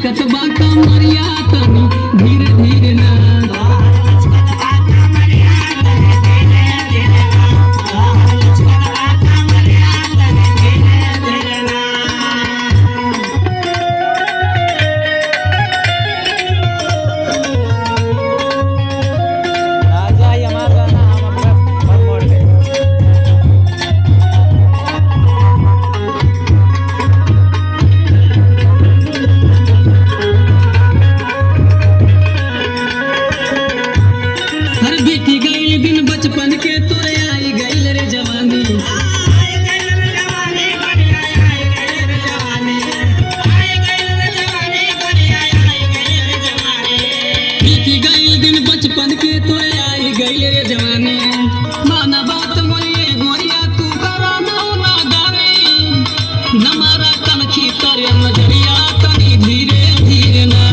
लचकत बा कमरिया तनी धीरे धीरे ना बीती गई दिन बचपन के तोरे आई गई रे जवानी बीती गई दिन बचपन के तोरे आई गई रे जवानी माना बात मोरिए गोरिया तू करा ना गाने नमारा कनखी तोरे नजरिया तनी धीरे धीरे ना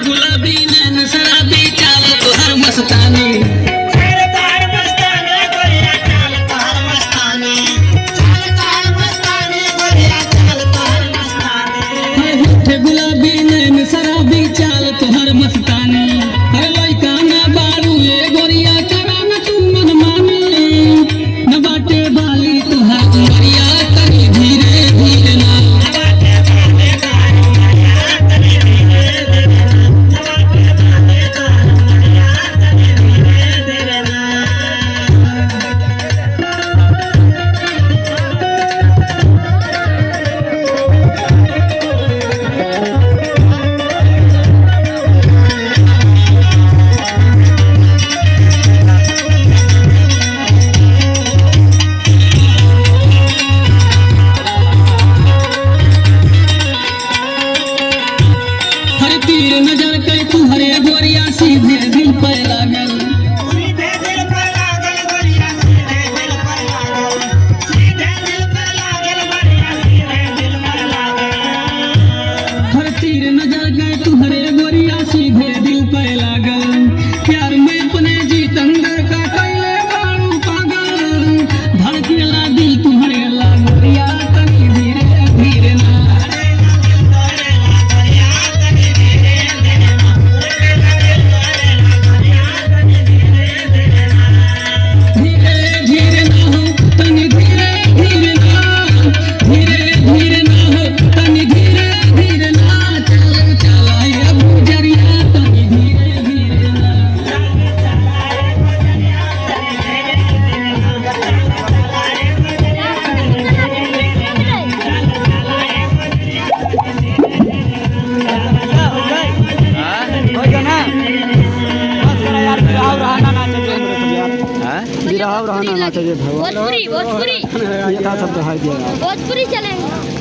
गुलाबी नैन शराबी चाल तोहर मस्तानी गुलाबी नैन शराबी चाल तोहर मस्तानी हर लइका ना बारू ए गोरिया करा न तू मन मानी न बाटे बाली तोहर उमरिया तनी धीरे धीरे ना तीर नजर कई तुम्हारे गोरिया सीधे दिल पर लागल हर तीर नजर गए तुम्हारे गोरिया सीधे दिल पर लागल प्यार में अपने जीत अंदर का कैले बारू पागल धड़केला दिल तुम्हारे ला गोरिया तनी धीरे धीरे ना भोजपुरी भोजपुरी यथा शब्द है भोजपुरी चलेगा।